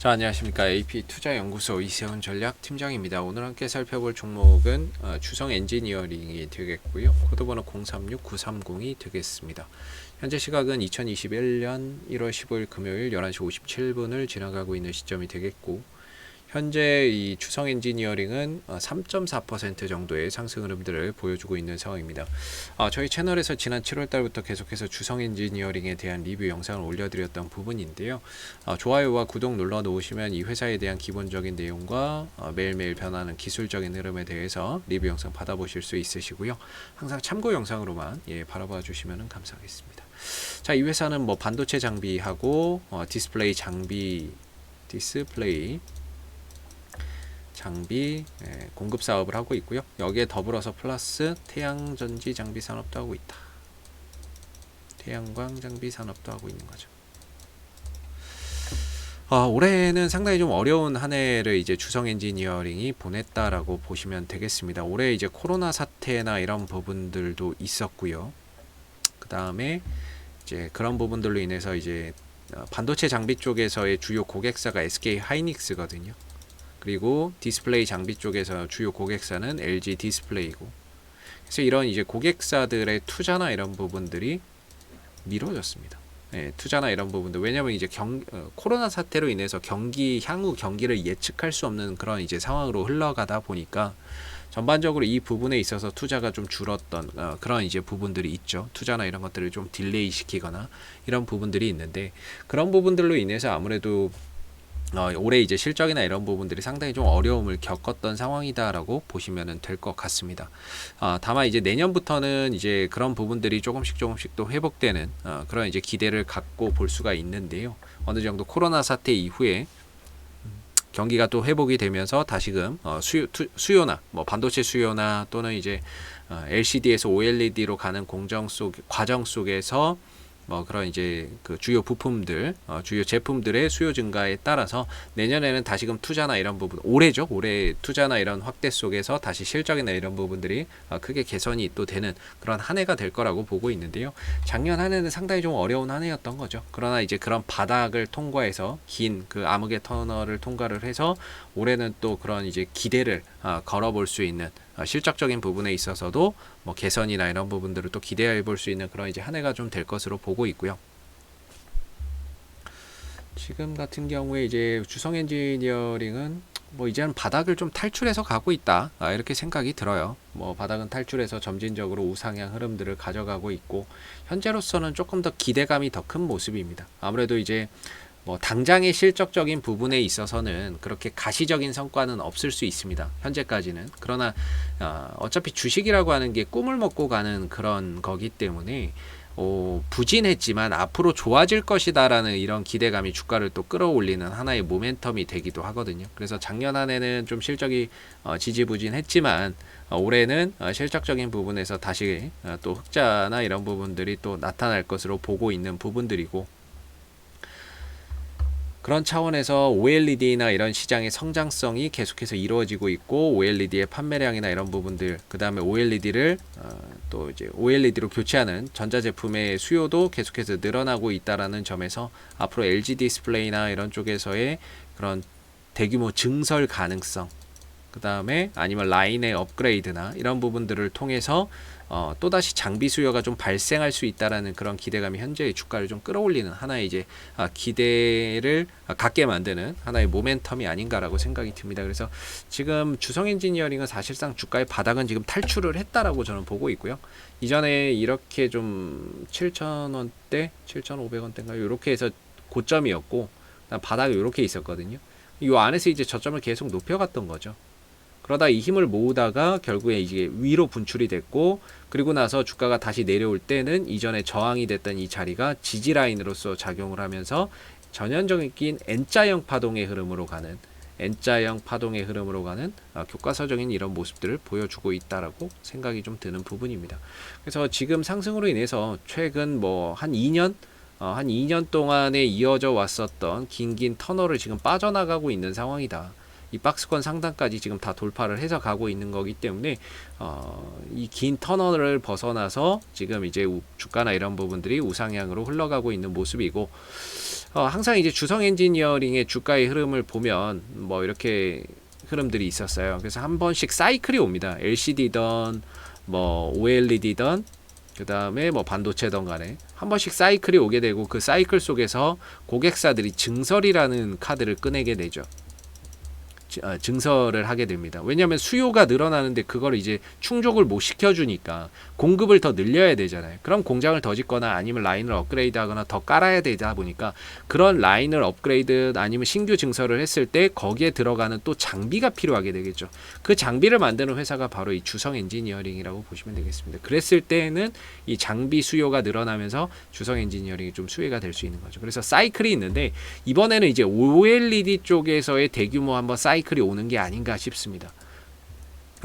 자, 안녕하십니까. AP투자연구소 이세훈 전략팀장입니다. 오늘 함께 살펴볼 종목은 주성 엔지니어링이 되겠고요. 코드번호 036930이 되겠습니다. 현재 시각은 2021년 1월 15일 금요일 11시 57분을 지나가고 있는 시점이 되겠고, 현재 이 주성 엔지니어링은 3.4% 정도의 상승 흐름들을 보여주고 있는 상황입니다. 저희 채널에서 지난 7월 달부터 계속해서 주성 엔지니어링에 대한 리뷰 영상을 올려드렸던 부분인데요. 좋아요와 구독 눌러 놓으시면 이 회사에 대한 기본적인 내용과 매일매일 변하는 기술적인 흐름에 대해서 리뷰 영상 받아보실 수 있으시고요. 항상 참고 영상으로만 바라봐 주시면 감사하겠습니다. 자, 이 회사는 뭐 반도체 장비하고 디스플레이 장비 공급 사업을 하고 있고요. 여기에 더불어서 플러스 태양전지 장비 산업도 하고 있다. 태양광 장비 산업도 하고 있는 거죠. 올해는 상당히 좀 어려운 한 해를 이제 주성 엔지니어링이 보냈다라고 보시면 되겠습니다. 올해 이제 코로나 사태나 이런 부분들도 있었고요. 그 다음에 이제 그런 부분들로 인해서 이제 반도체 장비 쪽에서의 주요 고객사가 SK 하이닉스거든요. 그리고 디스플레이 장비 쪽에서 주요 고객사는 LG 디스플레이고, 그래서 이런 이제 고객사들의 투자나 이런 부분들이 미뤄졌습니다. 투자나 이런 부분들, 왜냐하면 이제 코로나 사태로 인해서 향후 경기를 예측할 수 없는 그런 이제 상황으로 흘러가다 보니까 전반적으로 이 부분에 있어서 투자가 좀 줄었던 그런 이제 부분들이 있죠. 투자나 이런 것들을 좀 딜레이 시키거나 이런 부분들이 있는데, 그런 부분들로 인해서 아무래도 올해 이제 실적이나 이런 부분들이 상당히 좀 어려움을 겪었던 상황이다라고 보시면 될 것 같습니다. 다만 이제 내년부터는 이제 그런 부분들이 조금씩 또 회복되는 그런 이제 기대를 갖고 볼 수가 있는데요. 어느 정도 코로나 사태 이후에 경기가 또 회복이 되면서 다시금 수요나 뭐 반도체 수요나 또는 이제 LCD에서 OLED로 가는 과정 속에서 뭐 그런 이제 그 주요 부품들, 주요 제품들의 수요 증가에 따라서 내년에는 다시금 투자나 이런 부분, 올해 투자나 이런 확대 속에서 다시 실적이나 이런 부분들이 크게 개선이 또 되는 그런 한 해가 될 거라고 보고 있는데요. 작년 한 해는 상당히 좀 어려운 한 해였던 거죠. 그러나 이제 그런 바닥을 통과해서 긴 그 암흑의 터널을 통과를 해서 올해는 또 그런 이제 기대를 걸어볼 수 있는 실적적인 부분에 있어서도 뭐 개선이나 이런 부분들을 또 기대해 볼 수 있는 그런 이제 한 해가 좀 될 것으로 보고 있고요. 지금 같은 경우에 이제 주성 엔지니어링은 뭐 이제는 바닥을 좀 탈출해서 가고 있다, 이렇게 생각이 들어요. 뭐 바닥은 탈출해서 점진적으로 우상향 흐름들을 가져가고 있고, 현재로서는 조금 더 기대감이 더 큰 모습입니다. 아무래도 이제 뭐 당장의 실적적인 부분에 있어서는 그렇게 가시적인 성과는 없을 수 있습니다. 현재까지는. 그러나 어차피 주식이라고 하는 게 꿈을 먹고 가는 그런 거기 때문에 부진했지만 앞으로 좋아질 것이다라는 이런 기대감이 주가를 또 끌어올리는 하나의 모멘텀이 되기도 하거든요. 그래서 작년 한 해는 좀 실적이 지지부진했지만 올해는 실적적인 부분에서 다시 또 흑자나 이런 부분들이 또 나타날 것으로 보고 있는 부분들이고, 그런 차원에서 OLED나 이런 시장의 성장성이 계속해서 이루어지고 있고, OLED의 판매량이나 이런 부분들, 그 다음에 OLED를 또 이제 OLED로 교체하는 전자제품의 수요도 계속해서 늘어나고 있다라는 점에서 앞으로 LG 디스플레이나 이런 쪽에서의 그런 대규모 증설 가능성, 그 다음에 아니면 라인의 업그레이드나 이런 부분들을 통해서 또다시 장비 수요가 좀 발생할 수 있다라는 그런 기대감이 현재의 주가를 좀 끌어올리는 하나의 이제 기대를 갖게 만드는 하나의 모멘텀이 아닌가라고 생각이 듭니다. 그래서 지금 주성 엔지니어링은 사실상 주가의 바닥은 지금 탈출을 했다라고 저는 보고 있고요. 이전에 이렇게 좀 7,000원대, 7,500원대인가요? 이렇게 해서 고점이었고, 바닥이 이렇게 있었거든요. 이 안에서 이제 저점을 계속 높여갔던 거죠. 그러다 이 힘을 모으다가 결국에 이게 위로 분출이 됐고, 그리고 나서 주가가 다시 내려올 때는 이전에 저항이 됐던 이 자리가 지지라인으로서 작용을 하면서 전형적인 N자형 파동의 흐름으로 가는 교과서적인 이런 모습들을 보여주고 있다라고 생각이 좀 드는 부분입니다. 그래서 지금 상승으로 인해서 최근 뭐 한 2년 동안에 이어져 왔었던 긴 터널을 지금 빠져나가고 있는 상황이다. 이 박스권 상단까지 지금 다 돌파를 해서 가고 있는 거기 때문에 이 긴 터널을 벗어나서 지금 이제 주가나 이런 부분들이 우상향으로 흘러가고 있는 모습이고, 항상 이제 주성 엔지니어링의 주가의 흐름을 보면 뭐 이렇게 흐름들이 있었어요. 그래서 한 번씩 사이클이 옵니다. LCD든 뭐 OLED든 그 다음에 뭐 반도체든 간에 한 번씩 사이클이 오게 되고, 그 사이클 속에서 고객사들이 증설이라는 카드를 꺼내게 되죠. 증설을 하게 됩니다. 왜냐하면 수요가 늘어나는데 그걸 이제 충족을 못 시켜주니까 공급을 더 늘려야 되잖아요. 그럼 공장을 더 짓거나 아니면 라인을 업그레이드 하거나 더 깔아야 되다 보니까, 그런 라인을 업그레이드 아니면 신규 증설을 했을 때 거기에 들어가는 또 장비가 필요하게 되겠죠. 그 장비를 만드는 회사가 바로 이 주성 엔지니어링이라고 보시면 되겠습니다. 그랬을 때는 이 장비 수요가 늘어나면서 주성 엔지니어링이 좀 수혜가 될 수 있는 거죠. 그래서 사이클이 있는데, 이번에는 이제 OLED 쪽에서의 대규모 한번 사이클이 오는 게 아닌가 싶습니다.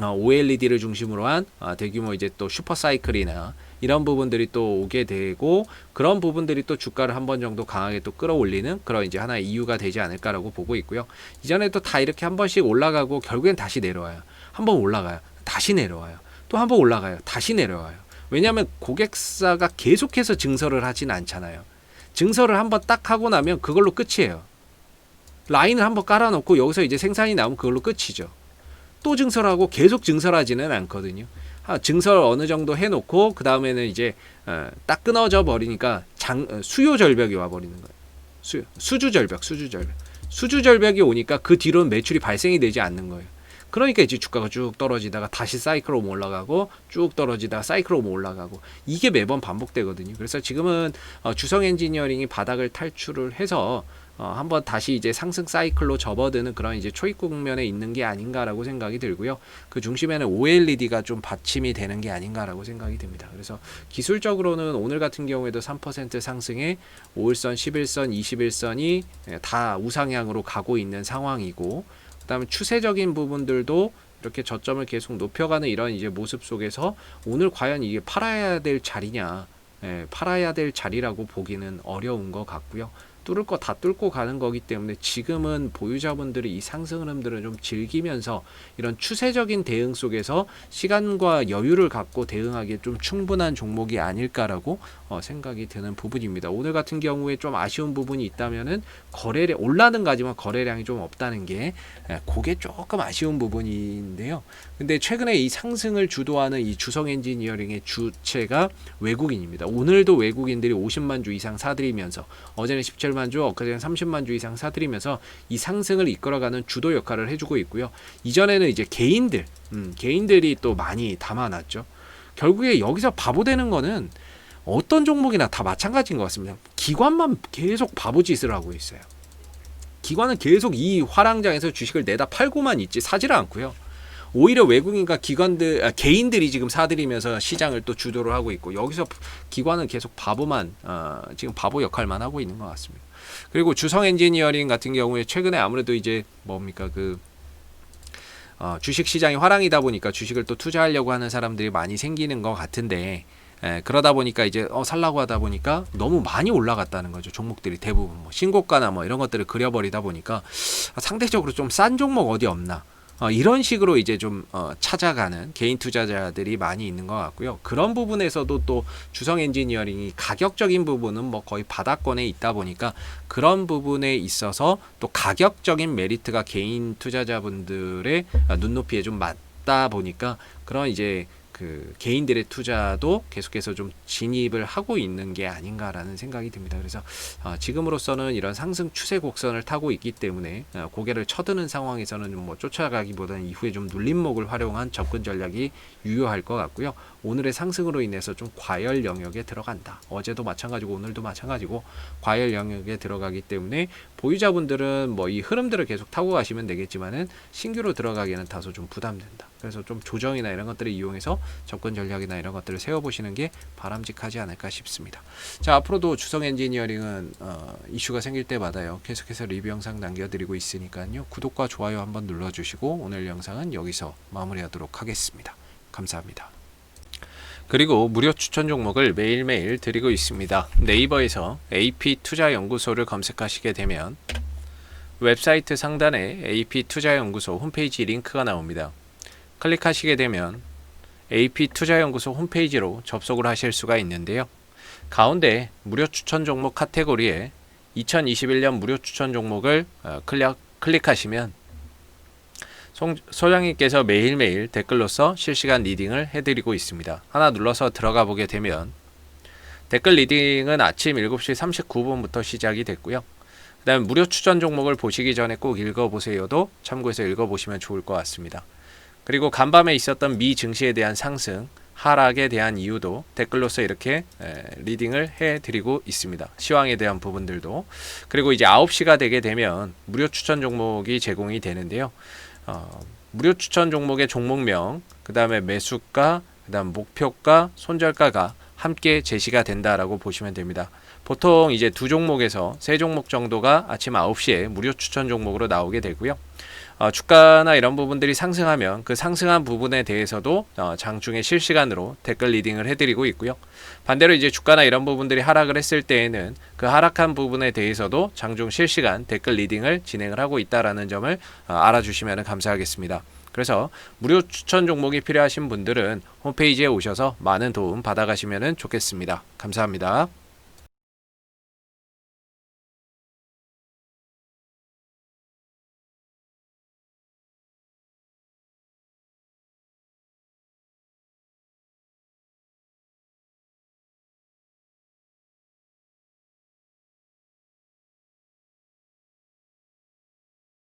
OLED를 중심으로 한 대규모 이제 또 슈퍼 사이클이나 이런 부분들이 또 오게 되고, 그런 부분들이 또 주가를 한 번 정도 강하게 또 끌어올리는 그런 이제 하나의 이유가 되지 않을까라고 보고 있고요. 이전에도 다 이렇게 한 번씩 올라가고 결국엔 다시 내려와요. 한 번 올라가요, 다시 내려와요. 또 한 번 올라가요, 다시 내려와요. 왜냐하면 고객사가 계속해서 증설을 하진 않잖아요. 증설을 한번 딱 하고 나면 그걸로 끝이에요. 라인을 한번 깔아놓고 여기서 이제 생산이 나오면 그걸로 끝이죠. 또 증설하고 계속 증설하지는 않거든요. 증설 어느 정도 해놓고 그 다음에는 이제 딱 끊어져 버리니까 수요 절벽이 와버리는 거예요. 수주 절벽이 오니까 그 뒤로는 매출이 발생이 되지 않는 거예요. 그러니까 이제 주가가 쭉 떨어지다가 다시 사이클로 올라가고, 쭉 떨어지다가 사이클로 올라가고, 이게 매번 반복되거든요. 그래서 지금은 주성 엔지니어링이 바닥을 탈출을 해서 한번 다시 이제 상승 사이클로 접어드는 그런 이제 초입 국면에 있는 게 아닌가라고 생각이 들고요. 그 중심에는 OLED가 좀 받침이 되는 게 아닌가라고 생각이 듭니다. 그래서 기술적으로는 오늘 같은 경우에도 3% 상승에 5일선, 11선, 21선이 다 우상향으로 가고 있는 상황이고, 그다음에 추세적인 부분들도 이렇게 저점을 계속 높여가는 이런 이제 모습 속에서 오늘 과연 이게 팔아야 될 자리냐, 팔아야 될 자리라고 보기는 어려운 것 같고요. 뚫을 거 다 뚫고 가는 거기 때문에 지금은 보유자분들이 이 상승 흐름들을 좀 즐기면서 이런 추세적인 대응 속에서 시간과 여유를 갖고 대응하기에 좀 충분한 종목이 아닐까라고 생각이 드는 부분입니다. 오늘 같은 경우에 좀 아쉬운 부분이 있다면은 거래량 올라는 가지만 거래량이 좀 없다는 게 그게 조금 아쉬운 부분인데요. 근데 최근에 이 상승을 주도하는 이 주성 엔지니어링의 주체가 외국인입니다. 오늘도 외국인들이 50만 주 이상 사들이면서, 어제는 17만 주, 엊그제는 30만 주 이상 사들이면서 이 상승을 이끌어가는 주도 역할을 해주고 있고요. 이전에는 이제 개인들이 또 많이 담아놨죠. 결국에 여기서 바보 되는 거는 어떤 종목이나 다 마찬가지인 것 같습니다. 기관만 계속 바보짓을 하고 있어요. 기관은 계속 이 화랑장에서 주식을 내다 팔고만 있지 사지를 않고요. 오히려 외국인과 개인들이 지금 사들이면서 시장을 또 주도를 하고 있고, 여기서 기관은 계속 지금 바보 역할만 하고 있는 것 같습니다. 그리고 주성 엔지니어링 같은 경우에 최근에 아무래도 이제 주식 시장이 화랑이다 보니까 주식을 또 투자하려고 하는 사람들이 많이 생기는 것 같은데, 그러다 보니까 이제 살라고 하다 보니까 너무 많이 올라갔다는 거죠. 종목들이 대부분 신고가나 이런 것들을 그려버리다 보니까 상대적으로 좀 싼 종목 어디 없나, 이런 식으로 이제 좀 찾아가는 개인 투자자들이 많이 있는 것 같고요. 그런 부분에서도 또 주성 엔지니어링이 가격적인 부분은 거의 바닥권에 있다 보니까, 그런 부분에 있어서 또 가격적인 메리트가 개인 투자자분들의 눈높이에 좀 맞다 보니까, 그런 이제 그 개인들의 투자도 계속해서 좀 진입을 하고 있는 게 아닌가라는 생각이 듭니다. 그래서 지금으로서는 이런 상승 추세 곡선을 타고 있기 때문에 고개를 쳐드는 상황에서는 쫓아가기보다는 이후에 좀 눌림목을 활용한 접근 전략이 유효할 것 같고요. 오늘의 상승으로 인해서 좀 과열 영역에 들어간다. 어제도 마찬가지고 오늘도 마찬가지고 과열 영역에 들어가기 때문에 보유자분들은 이 흐름들을 계속 타고 가시면 되겠지만은 신규로 들어가기에는 다소 좀 부담된다. 그래서 좀 조정이나 이런 것들을 이용해서 접근 전략이나 이런 것들을 세워보시는 게 바람직하지 않을까 싶습니다. 자, 앞으로도 주성 엔지니어링은 이슈가 생길 때마다요 계속해서 리뷰 영상 남겨드리고 있으니까요, 구독과 좋아요 한번 눌러주시고 오늘 영상은 여기서 마무리하도록 하겠습니다. 감사합니다. 그리고 무료 추천 종목을 매일매일 드리고 있습니다. 네이버에서 AP투자연구소를 검색하시게 되면 웹사이트 상단에 AP투자연구소 홈페이지 링크가 나옵니다. 클릭하시게 되면 AP투자연구소 홈페이지로 접속을 하실 수가 있는데요. 가운데 무료 추천 종목 카테고리에 2021년 무료 추천 종목을 클릭하시면 소장님께서 매일매일 댓글로서 실시간 리딩을 해드리고 있습니다. 하나 눌러서 들어가 보게 되면 댓글 리딩은 아침 7시 39분부터 시작이 됐고요. 그 다음에 무료 추천 종목을 보시기 전에 꼭 읽어보세요도 참고해서 읽어보시면 좋을 것 같습니다. 그리고 간밤에 있었던 미 증시에 대한 상승, 하락에 대한 이유도 댓글로서 이렇게 리딩을 해드리고 있습니다. 시황에 대한 부분들도. 그리고 이제 9시가 되게 되면 무료 추천 종목이 제공이 되는데요. 무료 추천 종목의 종목명, 그 다음에 매수가, 그 다음 목표가, 손절가가 함께 제시가 된다라고 보시면 됩니다. 보통 이제 두 종목에서 세 종목 정도가 아침 9시에 무료 추천 종목으로 나오게 되고요. 주가나 이런 부분들이 상승하면 그 상승한 부분에 대해서도 장중에 실시간으로 댓글 리딩을 해드리고 있고요. 반대로 이제 주가나 이런 부분들이 하락을 했을 때에는 그 하락한 부분에 대해서도 장중 실시간 댓글 리딩을 진행을 하고 있다라는 점을 알아주시면 감사하겠습니다. 그래서 무료 추천 종목이 필요하신 분들은 홈페이지에 오셔서 많은 도움 받아가시면 좋겠습니다. 감사합니다.